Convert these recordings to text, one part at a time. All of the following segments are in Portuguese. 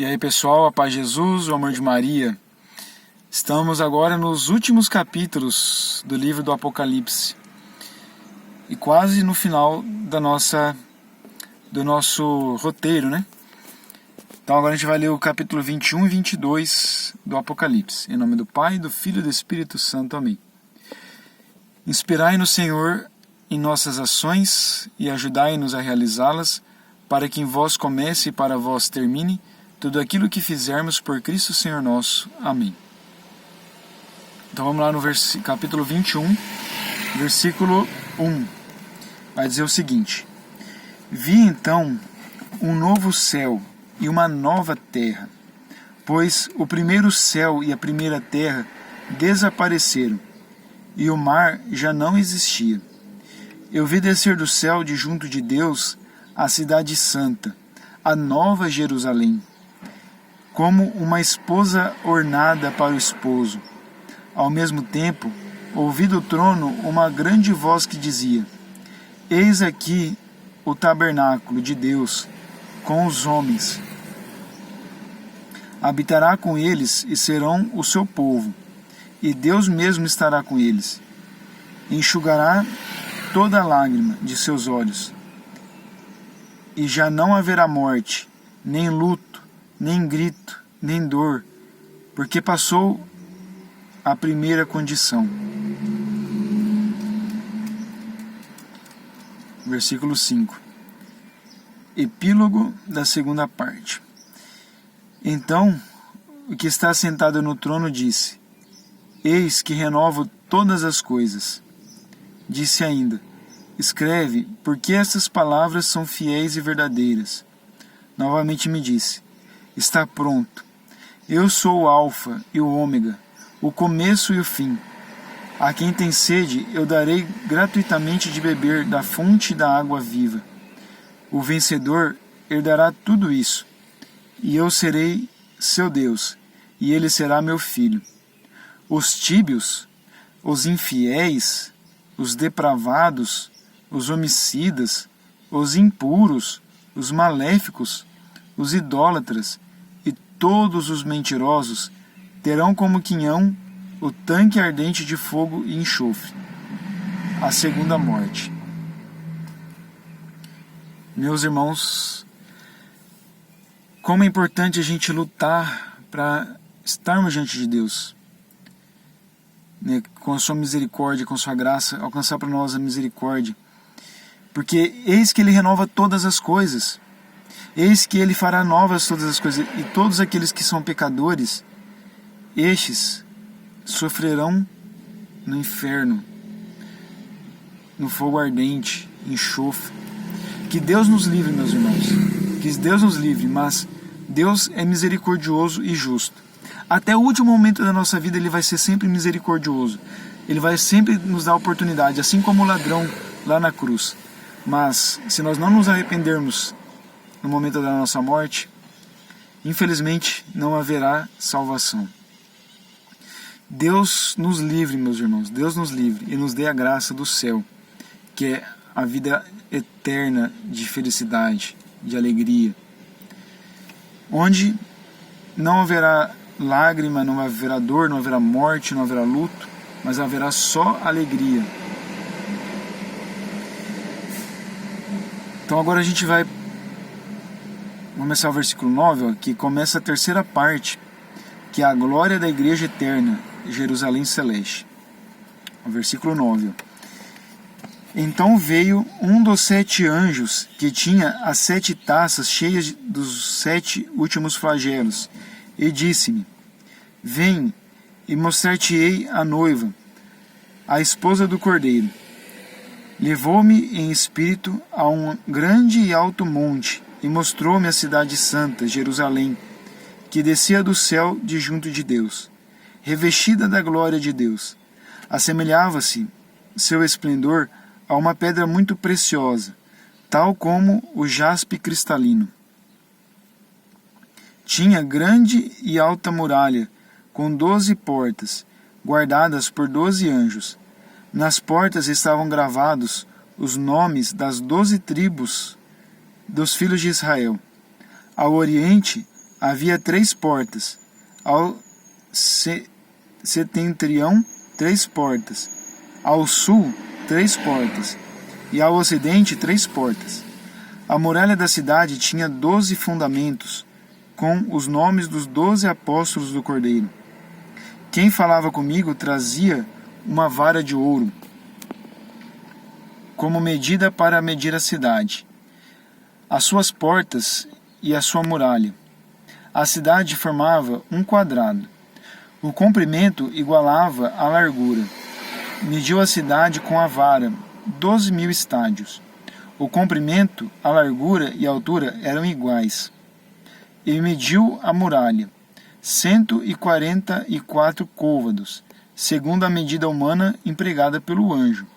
E aí pessoal, a paz de Jesus, o amor de Maria. Estamos agora nos últimos capítulos do livro do Apocalipse e quase no final do nosso roteiro, né? Então agora a gente vai ler o capítulo 21 e 22 do Apocalipse. Em nome do Pai, do Filho e do Espírito Santo. Amém. Inspirai no Senhor em nossas ações e ajudai-nos a realizá-las, para que em vós comece e para vós termine tudo aquilo que fizermos por Cristo Senhor nosso. Amém. Então vamos lá no capítulo 21, versículo 1. Vai dizer o seguinte: Vi então um novo céu e uma nova terra, pois o primeiro céu e a primeira terra desapareceram, e o mar já não existia. Eu vi descer do céu de junto de Deus a cidade santa, a nova Jerusalém, como uma esposa ornada para o esposo. Ao mesmo tempo, ouvi do trono uma grande voz que dizia: Eis aqui o tabernáculo de Deus com os homens. Habitará com eles e serão o seu povo, e Deus mesmo estará com eles. Enxugará toda lágrima de seus olhos, e já não haverá morte, nem luto, nem grito, nem dor, porque passou a primeira condição. Versículo 5. Epílogo da segunda parte. Então, o que está sentado no trono disse: Eis que renovo todas as coisas. Disse ainda: Escreve, porque estas palavras são fiéis e verdadeiras. Novamente me disse: Está pronto. Eu sou o Alfa e o Ômega, o começo e o fim. A quem tem sede, eu darei gratuitamente de beber da fonte da água viva. O vencedor herdará tudo isso, e eu serei seu Deus, e ele será meu filho. Os tíbios, os infiéis, os depravados, os homicidas, os impuros, os maléficos, os idólatras e todos os mentirosos terão como quinhão o tanque ardente de fogo e enxofre, a segunda morte. Meus irmãos, como é importante a gente lutar para estarmos diante de Deus, né, com a sua misericórdia, com a sua graça, alcançar para nós a misericórdia. Porque eis que Ele renova todas as coisas. Eis que Ele fará novas todas as coisas. E todos aqueles que são pecadores, estes sofrerão no inferno, no fogo ardente, enxofre. Que Deus nos livre, meus irmãos. Que Deus nos livre, mas Deus é misericordioso e justo. Até o último momento da nossa vida Ele vai ser sempre misericordioso. Ele vai sempre nos dar oportunidade, assim como o ladrão lá na cruz. Mas se nós não nos arrependermos no momento da nossa morte, infelizmente não haverá salvação. Deus nos livre, meus irmãos, Deus nos livre e nos dê a graça do céu, que é a vida eterna de felicidade, de alegria, onde não haverá lágrima, não haverá dor, não haverá morte, não haverá luto, mas haverá só alegria. Então agora a gente vai começar o versículo 9, ó, que começa a terceira parte, que é a glória da igreja eterna, Jerusalém celeste. O versículo 9. Ó. Então veio um dos 7 anjos, que tinha as 7 taças cheias dos 7 últimos flagelos, e disse-me: Vem, e mostrar-te-ei a noiva, a esposa do Cordeiro. Levou-me em espírito a um grande e alto monte, e mostrou-me a cidade santa, Jerusalém, que descia do céu de junto de Deus, revestida da glória de Deus. Assemelhava-se seu esplendor a uma pedra muito preciosa, tal como o jaspe cristalino. Tinha grande e alta muralha, com 12 portas, guardadas por 12 anjos. Nas portas estavam gravados os nomes das 12 tribos dos filhos de Israel. Ao oriente, Havia 3 portas, ao setentrião 3 portas, ao sul 3 portas, e ao ocidente 3 portas. A muralha da cidade tinha 12 fundamentos, com os nomes dos 12 apóstolos do Cordeiro. Quem falava comigo trazia uma vara de ouro, como medida para medir a cidade, as suas portas e a sua muralha. A cidade formava um quadrado. O comprimento igualava a largura. Mediu a cidade com a vara, 12.000 estádios. O comprimento, a largura e a altura eram iguais. E mediu a muralha, 144 côvados, segundo a medida humana empregada pelo anjo.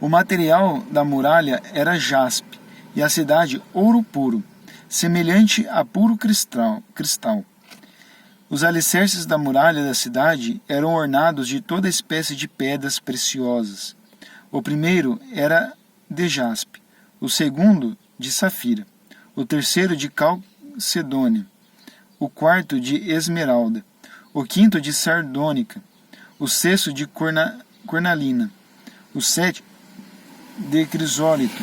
O material da muralha era jaspe, e a cidade ouro puro, semelhante a puro cristal. Os alicerces da muralha da cidade eram ornados de toda espécie de pedras preciosas. O primeiro era de jaspe, o segundo de safira, o terceiro de calcedônia, o quarto de esmeralda, o quinto de sardônica, o sexto de cornalina, o sétimo de crisólito,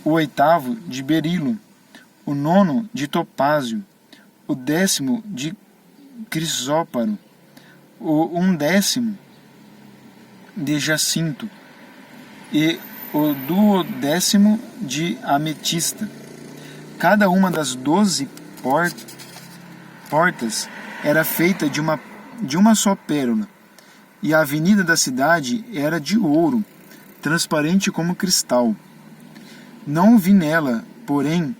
o oitavo de berilo, o nono de topázio, o 10º de crisóparo, o 11º de jacinto e o 12º de ametista. Cada uma das 12 portas era feita de uma só pérola, e a avenida da cidade era de ouro, transparente como cristal. Não vi nela, porém,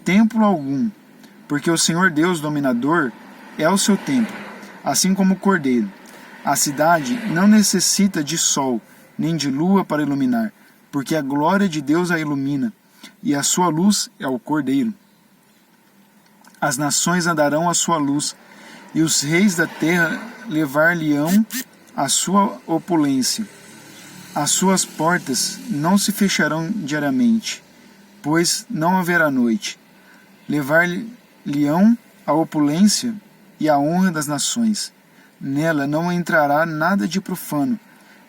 templo algum, porque o Senhor Deus dominador é o seu templo, assim como o Cordeiro. A cidade não necessita de sol, nem de lua para iluminar, porque a glória de Deus a ilumina, e a sua luz é o Cordeiro. As nações andarão à sua luz, e os reis da terra levar-lhe-ão a sua opulência. As suas portas não se fecharão diariamente, pois não haverá noite. Levar-lhe-ão a opulência e a honra das nações. Nela não entrará nada de profano,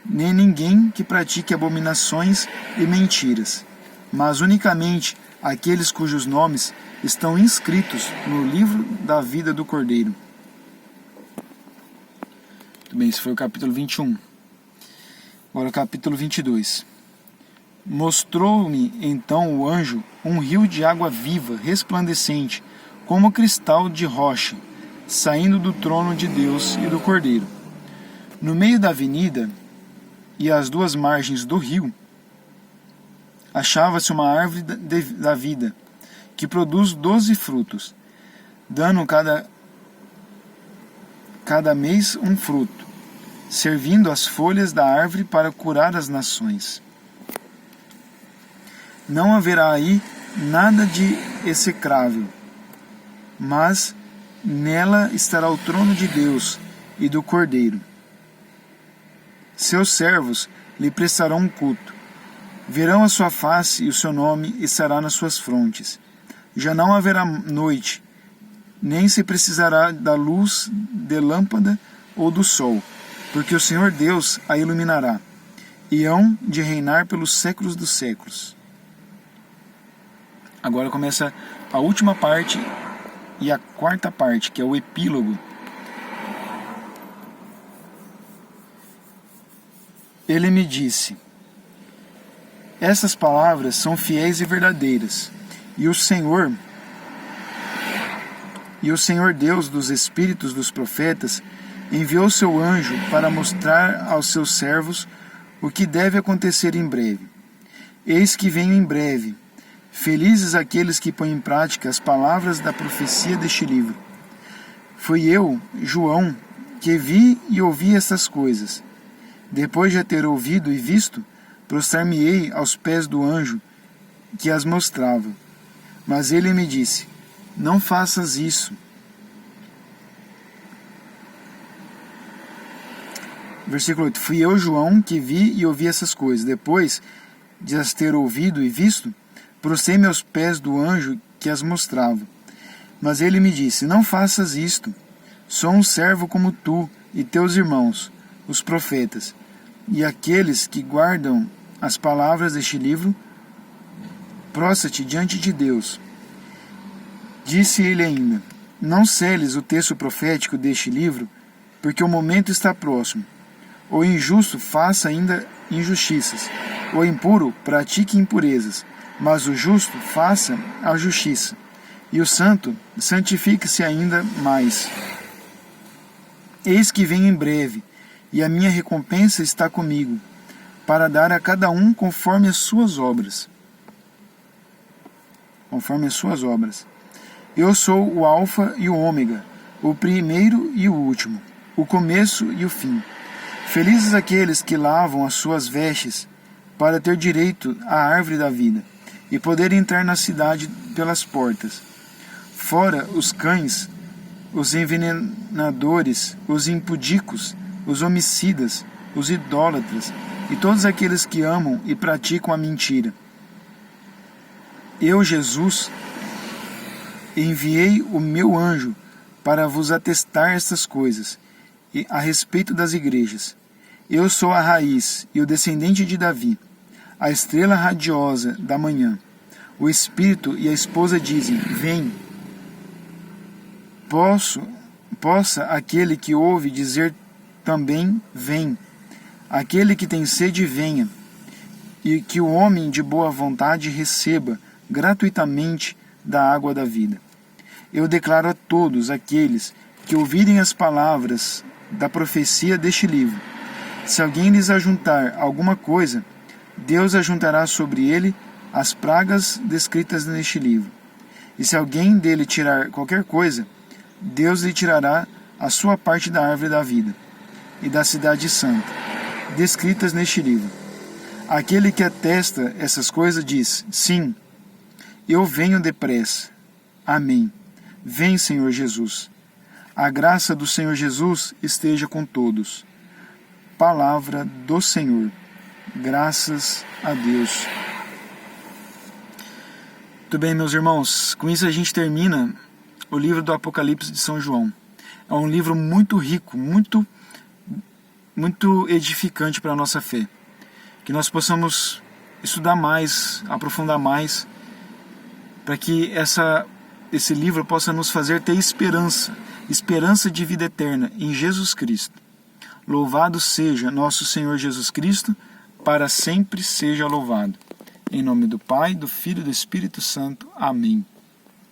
nem ninguém que pratique abominações e mentiras, mas unicamente aqueles cujos nomes estão inscritos no livro da vida do Cordeiro. Muito bem, esse foi o capítulo 21. Agora o capítulo 22. Mostrou-me então o anjo um rio de água viva, resplandecente, como cristal de rocha, saindo do trono de Deus e do Cordeiro. No meio da avenida e às 2 margens do rio, achava-se uma árvore da vida, que produz 12 frutos, dando cada mês um fruto, servindo as folhas da árvore para curar as nações. Não haverá aí nada de execrável, mas nela estará o trono de Deus e do Cordeiro. Seus servos lhe prestarão um culto. Verão a sua face e o seu nome estará nas suas frontes. Já não haverá noite, nem se precisará da luz de lâmpada ou do sol, porque o Senhor Deus a iluminará, e hão de reinar pelos séculos dos séculos. Agora começa a última parte e a quarta parte, que é o epílogo. Ele me disse: essas palavras são fiéis e verdadeiras, e o Senhor Deus dos espíritos dos profetas enviou seu anjo para mostrar aos seus servos o que deve acontecer em breve. Eis que venho em breve. Felizes aqueles que põem em prática as palavras da profecia deste livro. Fui eu, João, que vi e ouvi estas coisas. Depois de a ter ouvido e visto, prostrar-me-ei aos pés do anjo que as mostrava. Mas ele me disse: não faças isso. Versículo 8. Fui eu, João, que vi e ouvi essas coisas. Depois de as ter ouvido e visto, prostrei-me aos pés do anjo que as mostrava. Mas ele me disse: não faças isto. Sou um servo como tu e teus irmãos, os profetas, e aqueles que guardam as palavras deste livro. Prostra-te diante de Deus. Disse ele ainda: não seles o texto profético deste livro, porque o momento está próximo. O injusto faça ainda injustiças, o impuro pratique impurezas, mas o justo faça a justiça, e o santo santifique-se ainda mais. Eis que venho em breve, e a minha recompensa está comigo, para dar a cada um conforme as suas obras. Conforme as suas obras. Eu sou o Alfa e o Ômega, o primeiro e o último, o começo e o fim. Felizes aqueles que lavam as suas vestes, para ter direito à árvore da vida, e poder entrar na cidade pelas portas. Fora os cães, os envenenadores, os impudicos, os homicidas, os idólatras, e todos aqueles que amam e praticam a mentira. Eu, Jesus, enviei o meu anjo para vos atestar estas coisas, e a respeito das igrejas. Eu sou a raiz e o descendente de Davi, a estrela radiosa da manhã. O Espírito e a esposa dizem: vem. Possa aquele que ouve dizer também: vem. Aquele que tem sede, venha. E que o homem de boa vontade receba gratuitamente da água da vida. Eu declaro a todos aqueles que ouvirem as palavras da profecia deste livro: se alguém lhes ajuntar alguma coisa, Deus ajuntará sobre ele as pragas descritas neste livro. E se alguém dele tirar qualquer coisa, Deus lhe tirará a sua parte da árvore da vida e da cidade santa, descritas neste livro. Aquele que atesta essas coisas diz: sim, eu venho depressa. Amém. Vem, Senhor Jesus. A graça do Senhor Jesus esteja com todos. Palavra do Senhor. Graças a Deus. Muito bem, meus irmãos. Com isso a gente termina o livro do Apocalipse de São João. É um livro muito rico, muito edificante para a nossa fé. Que nós possamos estudar mais, aprofundar mais, para que esse livro possa nos fazer ter esperança de vida eterna em Jesus Cristo. Louvado seja nosso Senhor Jesus Cristo, para sempre seja louvado. Em nome do Pai, do Filho e do Espírito Santo. Amém.